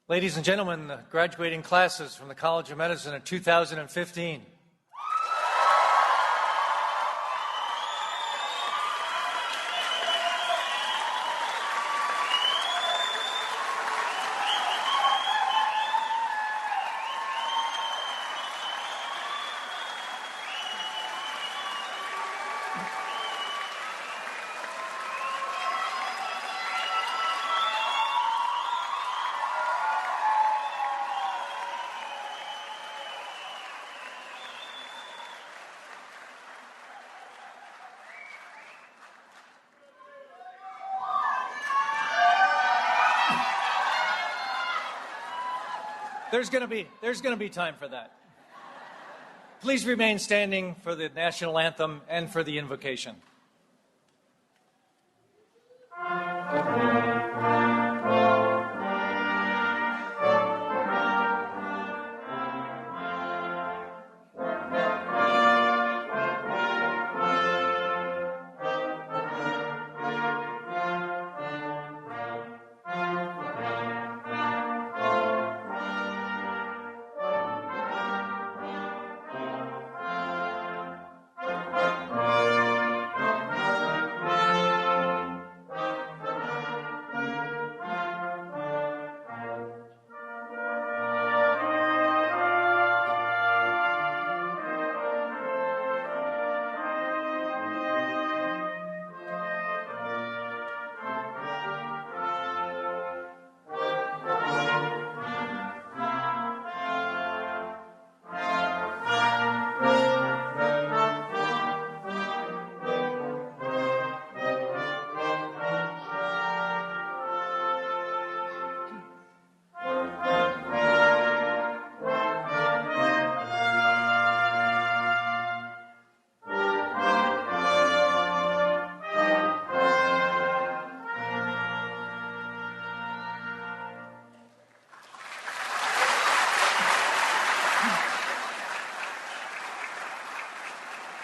Ladies and gentlemen, the graduating classes from the College of Medicine of 2015. There's going to be time for that. Please remain standing for the national anthem and for the invocation.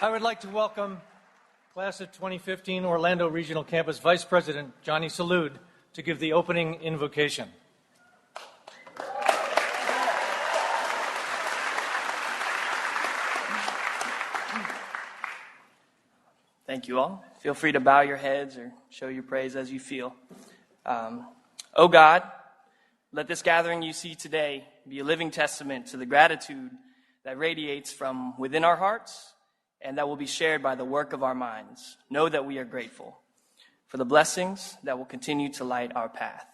I would like to welcome Class of 2015 Orlando Regional Campus Vice President Johnny Salud to give the opening invocation. Thank you all. Feel free to bow your heads or show your praise as you feel. O God, let this gathering you see today be a living testament to the gratitude that radiates from within our hearts and that will be shared by the work of our minds. Know that we are grateful for the blessings that will continue to light our path.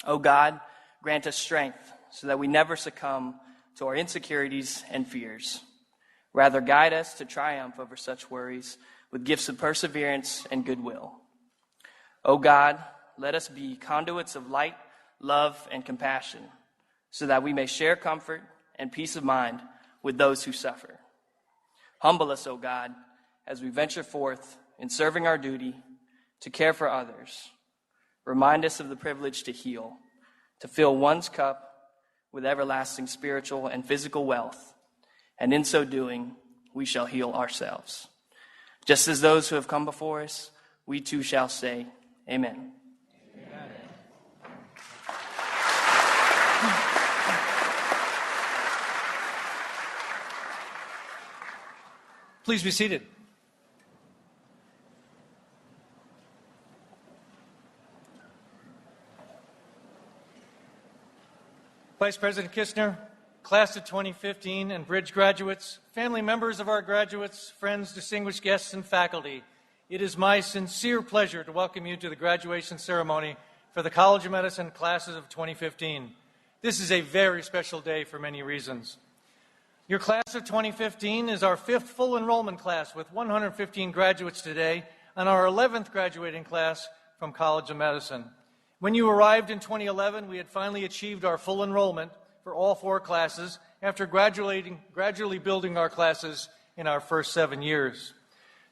O God, grant us strength so that we never succumb to our insecurities and fears. Rather, guide us to triumph over such worries with gifts of perseverance and goodwill. O God, let us be conduits of light, love, and compassion so that we may share comfort and peace of mind with those who suffer. Humble us, O God, as we venture forth in serving our duty to care for others. Remind us of the privilege to heal, to fill one's cup with everlasting spiritual and physical wealth, and in so doing, we shall heal ourselves. Just as those who have come before us, we too shall say, Amen. Amen. Please be seated. Vice President Kistner, Class of 2015 and Bridge graduates, family members of our graduates, friends, distinguished guests, and faculty, it is my sincere pleasure to welcome you to the graduation ceremony for the College of Medicine classes of 2015. This is a very special day for many reasons. Your class of 2015 is our 5th full enrollment class with 115 graduates today and our 11th graduating class from College of Medicine. When you arrived in 2011, we had finally achieved our full enrollment for all 4 classes after gradually building our classes in our first 7 years.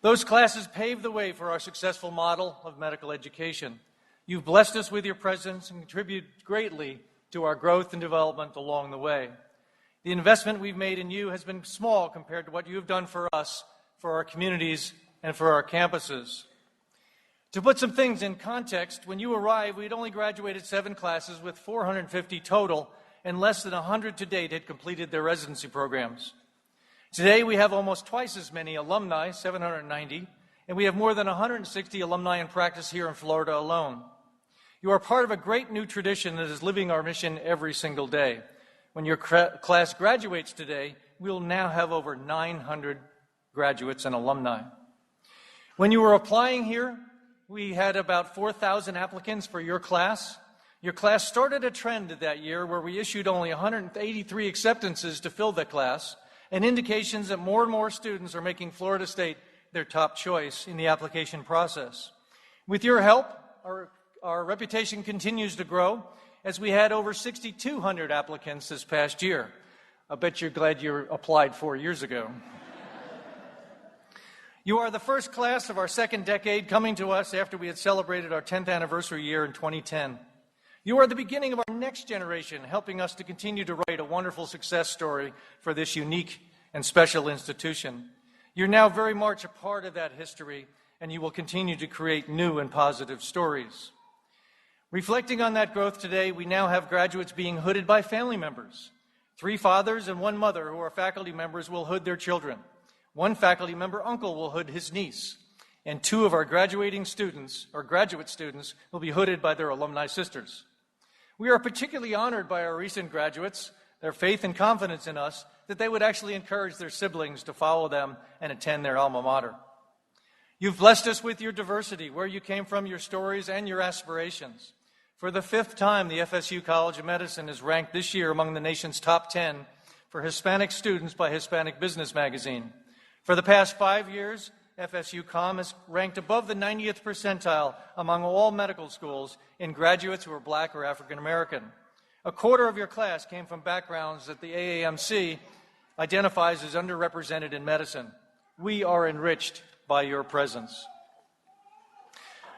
Those classes paved the way for our successful model of medical education. You've blessed us with your presence and contributed greatly to our growth and development along the way. The investment we've made in you has been small compared to what you have done for us, for our communities, and for our campuses. To put some things in context, when you arrived, we'd only graduated 7 classes with 450 total, and less than 100 to date had completed their residency programs. Today, we have almost twice as many alumni, 790, and we have more than 160 alumni in practice here in Florida alone. You are part of a great new tradition that is living our mission every single day. When your class graduates today, we will now have over 900 graduates and alumni. When you were applying here, we had about 4,000 applicants for your class. Your class started a trend that year where we issued only 183 acceptances to fill the class, and indications that more and more students are making Florida State their top choice in the application process. With your help, our reputation continues to grow as we had over 6,200 applicants this past year. I bet you're glad you applied 4 years ago. You are the first class of our second decade coming to us after we had celebrated our 10th anniversary year in 2010. You are the beginning of our next generation, helping us to continue to write a wonderful success story for this unique and special institution. You're now very much a part of that history, and you will continue to create new and positive stories. Reflecting on that growth today, we now have graduates being hooded by family members. 3 fathers and 1 mother who are faculty members will hood their children. 1 faculty member uncle will hood his niece, and 2 of our graduating students, or graduate students, will be hooded by their alumni sisters. We are particularly honored by our recent graduates, their faith and confidence in us, that they would actually encourage their siblings to follow them and attend their alma mater. You've blessed us with your diversity, where you came from, your stories, and your aspirations. For the 5th time, the FSU College of Medicine is ranked this year among the nation's top 10 for Hispanic students by Hispanic Business Magazine. For the past 5 years, FSU Com has ranked above the 90th percentile among all medical schools in graduates who are Black or African American. A quarter of your class came from backgrounds that the AAMC identifies as underrepresented in medicine. We are enriched by your presence.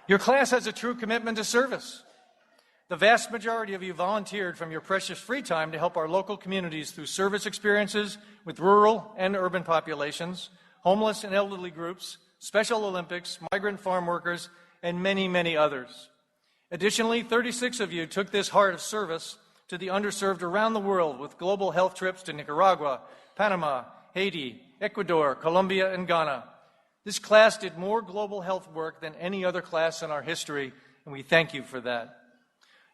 Your class has a true commitment to service. The vast majority of you volunteered from your precious free time to help our local communities through service experiences with rural and urban populations, homeless and elderly groups, Special Olympics, migrant farm workers, and many, many others. Additionally, 36 of you took this heart of service to the underserved around the world with global health trips to Nicaragua, Panama, Haiti, Ecuador, Colombia, and Ghana. This class did more global health work than any other class in our history, and we thank you for that.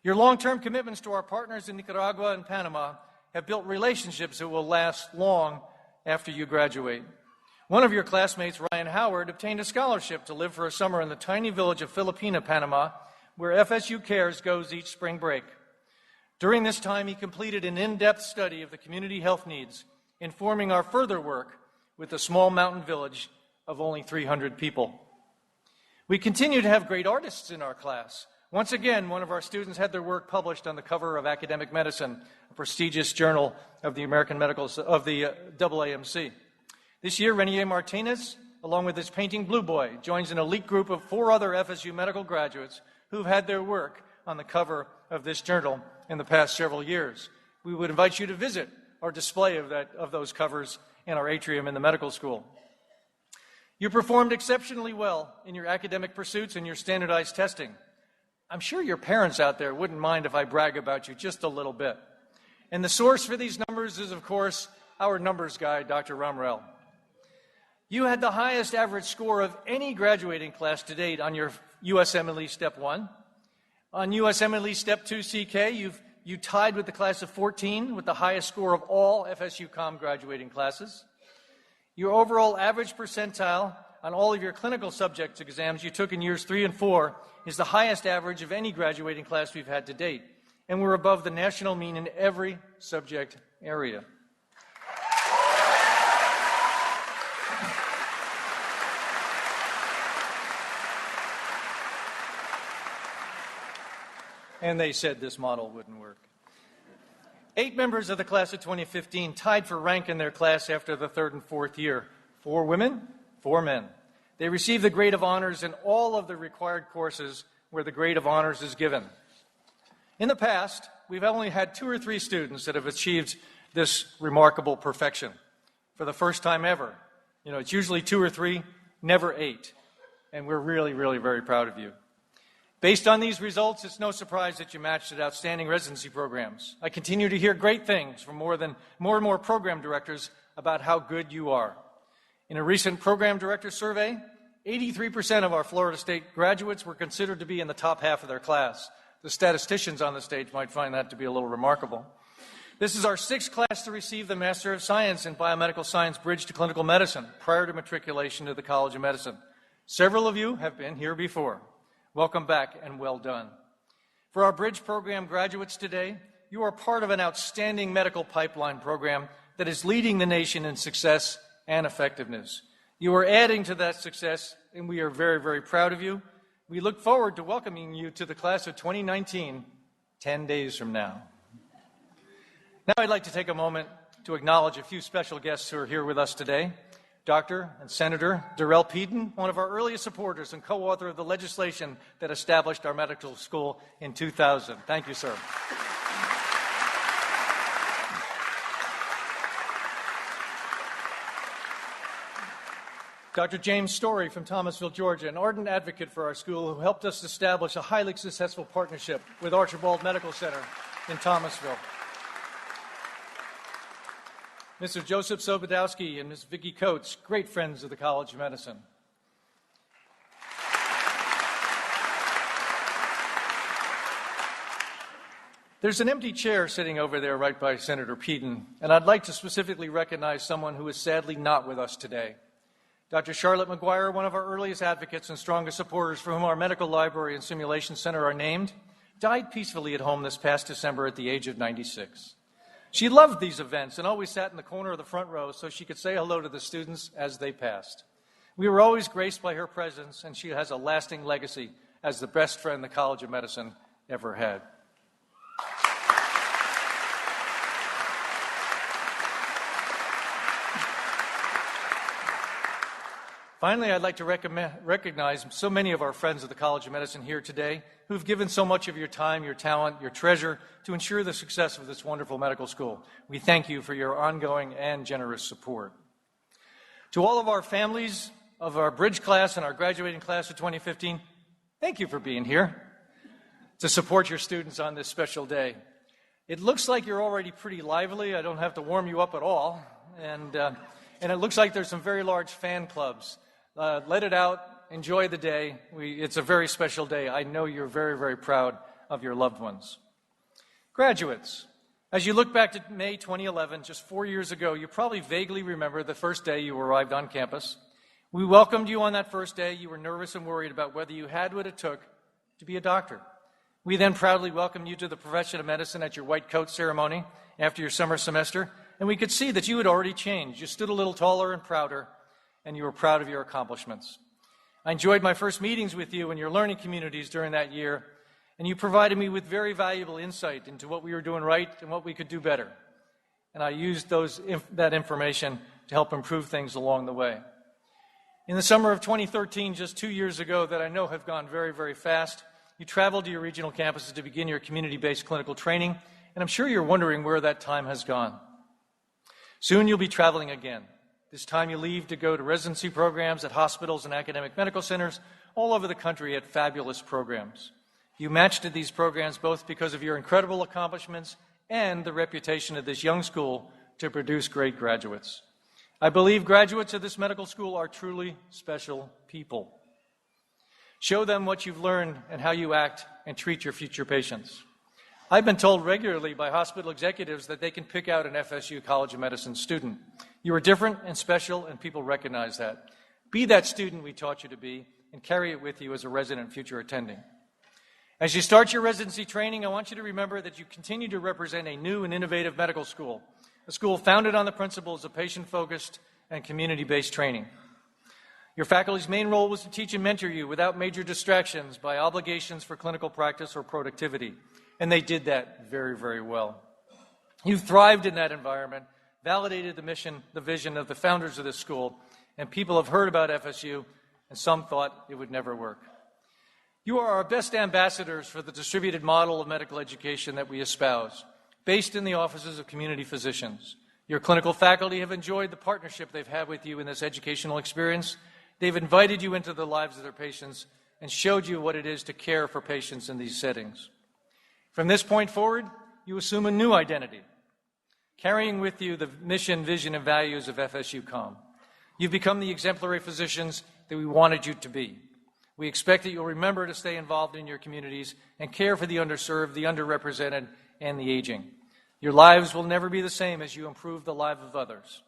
Your long-term commitments to our partners in Nicaragua and Panama have built relationships that will last long after you graduate. One of your classmates, Ryan Howard, obtained a scholarship to live for a summer in the tiny village of Filipina, Panama, where FSU Cares goes each spring break. During this time, he completed an in-depth study of the community health needs, informing our further work with a small mountain village of only 300 people. We continue to have great artists in our class. Once again, one of our students had their work published on the cover of Academic Medicine, a prestigious journal of the AAMC. This year, Renier Martinez, along with his painting Blue Boy, joins an elite group of 4 other FSU medical graduates who've had their work on the cover of this journal in the past several years. We would invite you to visit our display of those covers in our atrium in the medical school. You performed exceptionally well in your academic pursuits and your standardized testing. I'm sure your parents out there wouldn't mind if I brag about you just a little bit. And the source for these numbers is, of course, our numbers guy, Dr. Ramrell. You had the highest average score of any graduating class to date on your USMLE Step 1. On USMLE Step 2 CK, you tied with the class of 14 with the highest score of all FSU Com graduating classes. Your overall average percentile on all of your clinical subject exams you took in years 3 and 4 is the highest average of any graduating class we've had to date. And we're above the national mean in every subject area. And they said this model wouldn't work. 8 members of the class of 2015 tied for rank in their class after the 3rd and 4th year. 4 women, 4 men. They received the grade of honors in all of the required courses where the grade of honors is given. In the past, we've only had 2 or 3 students that have achieved this remarkable perfection for the first time ever. It's usually 2 or 3, never 8. and we're really, really very proud of you. Based on these results, it's no surprise that you matched at outstanding residency programs. I continue to hear great things from more and more program directors about how good you are. In a recent program director survey, 83% of our Florida State graduates were considered to be in the top half of their class. The statisticians on the stage might find that to be a little remarkable. This is our 6th class to receive the Master of Science in Biomedical Science Bridge to Clinical Medicine prior to matriculation to the College of Medicine. Several of you have been here before. Welcome back and well done. For our Bridge program graduates today, you are part of an outstanding medical pipeline program that is leading the nation in success and effectiveness. You are adding to that success, and we are very, very proud of you. We look forward to welcoming you to the class of 2019, 10 days from now. Now I'd like to take a moment to acknowledge a few special guests who are here with us today. Dr. and Senator Darrell Peden, one of our earliest supporters and co-author of the legislation that established our medical school in 2000. Thank you, sir. Dr. James Story from Thomasville, Georgia, an ardent advocate for our school who helped us establish a highly successful partnership with Archibald Medical Center in Thomasville. Mr. Joseph Sobadowski and Ms. Vicki Coates, great friends of the College of Medicine. There's an empty chair sitting over there right by Senator Peden, and I'd like to specifically recognize someone who is sadly not with us today. Dr. Charlotte McGuire, one of our earliest advocates and strongest supporters for whom our medical library and simulation center are named, died peacefully at home this past December at the age of 96. She loved these events and always sat in the corner of the front row so she could say hello to the students as they passed. We were always graced by her presence, and she has a lasting legacy as the best friend the College of Medicine ever had. Finally, I'd like to recognize so many of our friends of the College of Medicine here today who've given so much of your time, your talent, your treasure to ensure the success of this wonderful medical school. We thank you for your ongoing and generous support. To all of our families of our Bridge class and our graduating class of 2015, thank you for being here to support your students on this special day. It looks like you're already pretty lively. I don't have to warm you up at all. And it looks like there's some very large fan clubs. Let it out. Enjoy the day. It's a very special day. I know you're very, very proud of your loved ones. Graduates, as you look back to May 2011, just 4 years ago, you probably vaguely remember the first day you arrived on campus. We welcomed you on that first day. You were nervous and worried about whether you had what it took to be a doctor. We then proudly welcomed you to the profession of medicine at your white coat ceremony after your summer semester, and we could see that you had already changed. You stood a little taller and prouder, and you were proud of your accomplishments. I enjoyed my first meetings with you and your learning communities during that year, and you provided me with very valuable insight into what we were doing right and what we could do better. And I used that information to help improve things along the way. In the summer of 2013, just 2 years ago, that I know have gone very, very fast, you traveled to your regional campuses to begin your community-based clinical training, and I'm sure you're wondering where that time has gone. Soon you'll be traveling again. This time you leave to go to residency programs at hospitals and academic medical centers all over the country at fabulous programs. You matched at these programs both because of your incredible accomplishments and the reputation of this young school to produce great graduates. I believe graduates of this medical school are truly special people. Show them what you've learned and how you act and treat your future patients. I've been told regularly by hospital executives that they can pick out an FSU College of Medicine student. You are different and special, and people recognize that. Be that student we taught you to be, and carry it with you as a resident future attending. As you start your residency training, I want you to remember that you continue to represent a new and innovative medical school, a school founded on the principles of patient-focused and community-based training. Your faculty's main role was to teach and mentor you without major distractions by obligations for clinical practice or productivity. And they did that very, very well. You thrived in that environment, validated the mission, the vision of the founders of this school, and people have heard about FSU, and some thought it would never work. You are our best ambassadors for the distributed model of medical education that we espouse, based in the offices of community physicians. Your clinical faculty have enjoyed the partnership they've had with you in this educational experience. They've invited you into the lives of their patients and showed you what it is to care for patients in these settings. From this point forward, you assume a new identity, carrying with you the mission, vision, and values of FSU Com. You've become the exemplary physicians that we wanted you to be. We expect that you'll remember to stay involved in your communities and care for the underserved, the underrepresented, and the aging. Your lives will never be the same as you improve the lives of others.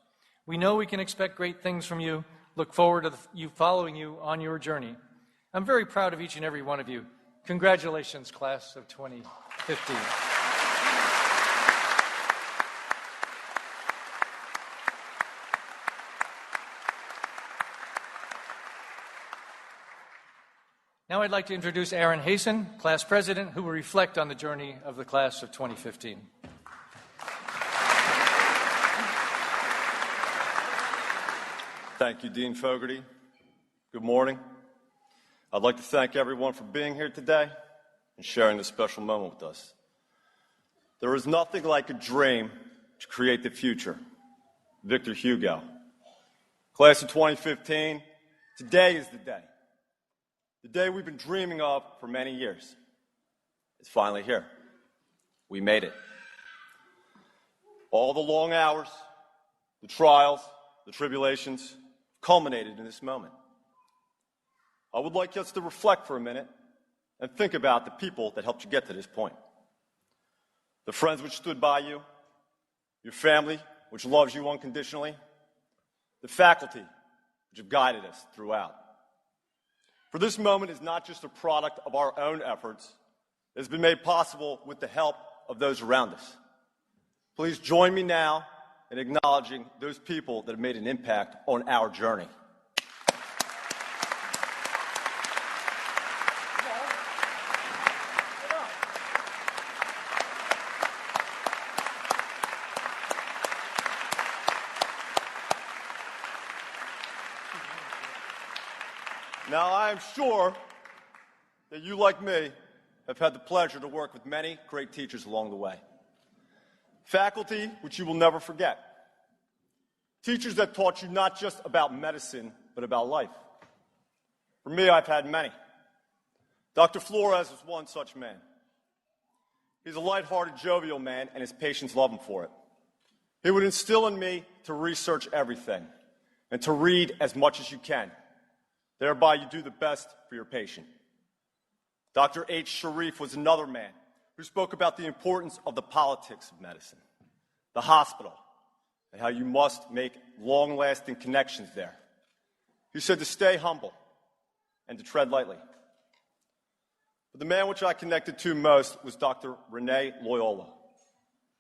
We know we can expect great things from you. Look forward to following you on your journey. I'm very proud of each and every one of you. Congratulations, class of 2015. Now I'd like to introduce Aaron Hasen, class president, who will reflect on the journey of the class of 2015. Thank you, Dean Fogarty. Good morning. I'd like to thank everyone for being here today and sharing this special moment with us. There is nothing like a dream to create the future. Victor Hugo. Class of 2015, today is the day. The day we've been dreaming of for many years. It's finally here. We made it. All the long hours, the trials, the tribulations culminated in this moment. I would like us to reflect for a minute and think about the people that helped you get to this point. The friends which stood by you, your family which loves you unconditionally, the faculty which have guided us throughout. For this moment is not just a product of our own efforts, it has been made possible with the help of those around us. Please join me now in acknowledging those people that have made an impact on our journey. Now, I am sure that you, like me, have had the pleasure to work with many great teachers along the way. Faculty which you will never forget. Teachers that taught you not just about medicine, but about life. For me, I've had many. Dr. Flores was one such man. He's a lighthearted, jovial man, and his patients love him for it. He would instill in me to research everything and to read as much as you can. Thereby, you do the best for your patient. Dr. H. Sharif was another man who spoke about the importance of the politics of medicine, the hospital, and how you must make long-lasting connections there. He said to stay humble and to tread lightly. But the man which I connected to most was Dr. Rene Loyola.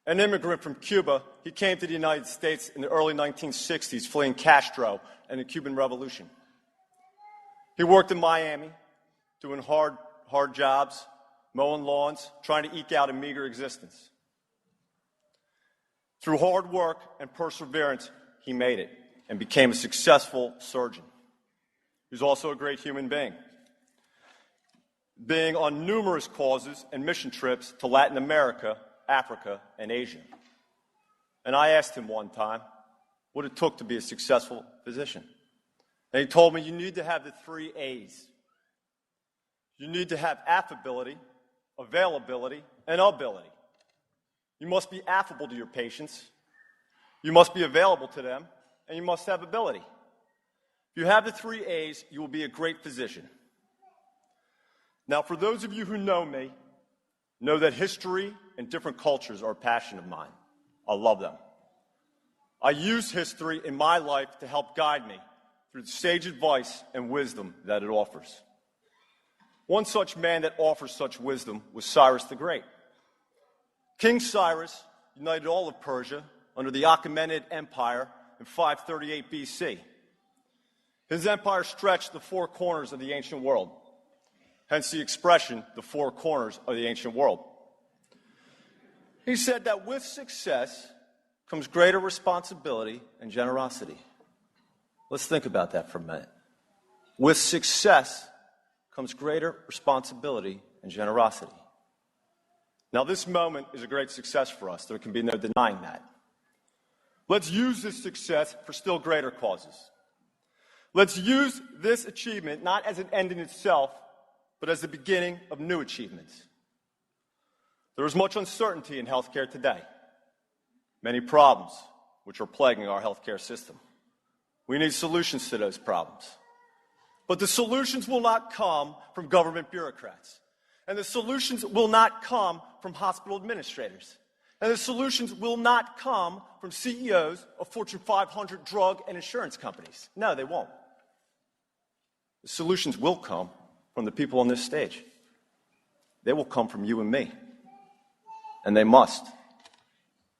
An immigrant from Cuba, he came to the United States in the early 1960s, fleeing Castro and the Cuban Revolution. He worked in Miami, doing hard jobs, mowing lawns, trying to eke out a meager existence. Through hard work and perseverance, he made it and became a successful surgeon. He was also a great human being, being on numerous causes and mission trips to Latin America, Africa, and Asia. And I asked him one time what it took to be a successful physician. And he told me, you need to have the 3 A's. You need to have affability, availability, and ability. You must be affable to your patients, you must be available to them, and you must have ability. If you have the 3 A's, you will be a great physician. Now, for those of you who know me, know that history and different cultures are a passion of mine. I love them. I use history in my life to help guide me through the sage advice and wisdom that it offers. One such man that offers such wisdom was Cyrus the Great. King Cyrus united all of Persia under the Achaemenid Empire in 538 BC. His empire stretched the 4 corners of the ancient world, hence the expression, the 4 corners of the ancient world. He said that with success comes greater responsibility and generosity. Let's think about that for a minute. With success comes greater responsibility and generosity. Now, this moment is a great success for us. There can be no denying that. Let's use this success for still greater causes. Let's use this achievement not as an end in itself, but as the beginning of new achievements. There is much uncertainty in healthcare today, many problems which are plaguing our healthcare system. We need solutions to those problems. But the solutions will not come from government bureaucrats. And the solutions will not come from hospital administrators. And the solutions will not come from CEOs of Fortune 500 drug and insurance companies. No, they won't. The solutions will come from the people on this stage. They will come from you and me. And they must.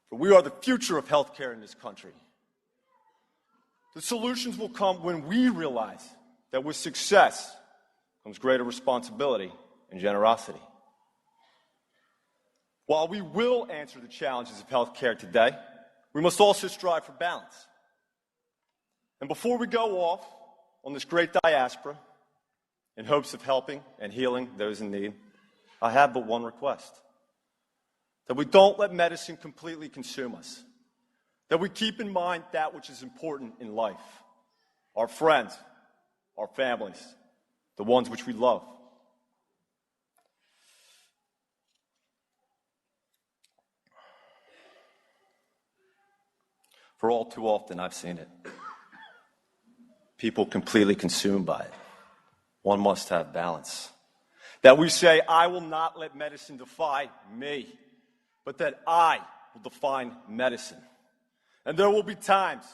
For we are the future of healthcare in this country. The solutions will come when we realize that with success comes greater responsibility and generosity. While we will answer the challenges of healthcare today, we must also strive for balance. And before we go off on this great diaspora in hopes of helping and healing those in need, I have but one request: that we don't let medicine completely consume us, that we keep in mind that which is important in life, our friends, our families, the ones which we love. For all too often, I've seen it. People completely consumed by it. One must have balance. That we say, I will not let medicine define me, but that I will define medicine. And there will be times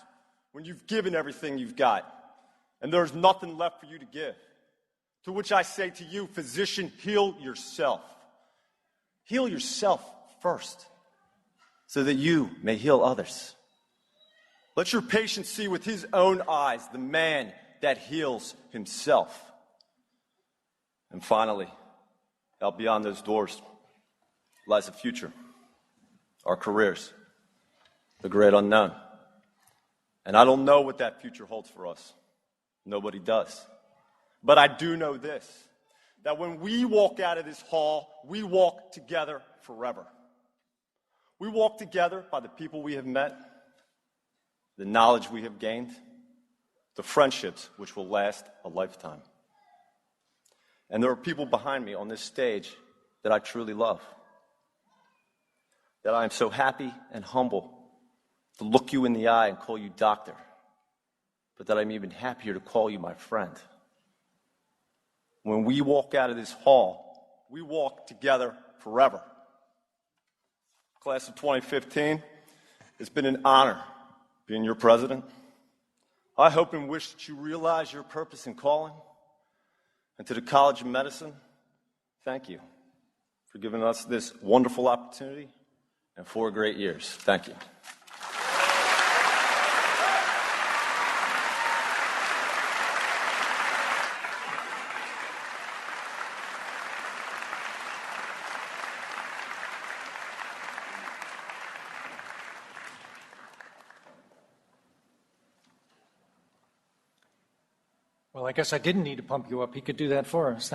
when you've given everything you've got, and there's nothing left for you to give. To which I say to you, physician, heal yourself. Heal yourself first, so that you may heal others. Let your patient see with his own eyes the man that heals himself. And finally, out beyond those doors lies the future, our careers, the great unknown. And I don't know what that future holds for us. Nobody does. But I do know this, that when we walk out of this hall, we walk together forever. We walk together by the people we have met, the knowledge we have gained, the friendships which will last a lifetime. And there are people behind me on this stage that I truly love, that I am so happy and humble to look you in the eye and call you doctor, but that I'm even happier to call you my friend. When we walk out of this hall, we walk together forever. Class of 2015, it's been an honor being your president. I hope and wish that you realize your purpose and calling. And to the College of Medicine, thank you for giving us this wonderful opportunity and 4 great years. Thank you. Well, I guess I didn't need to pump you up. He could do that for us. Thank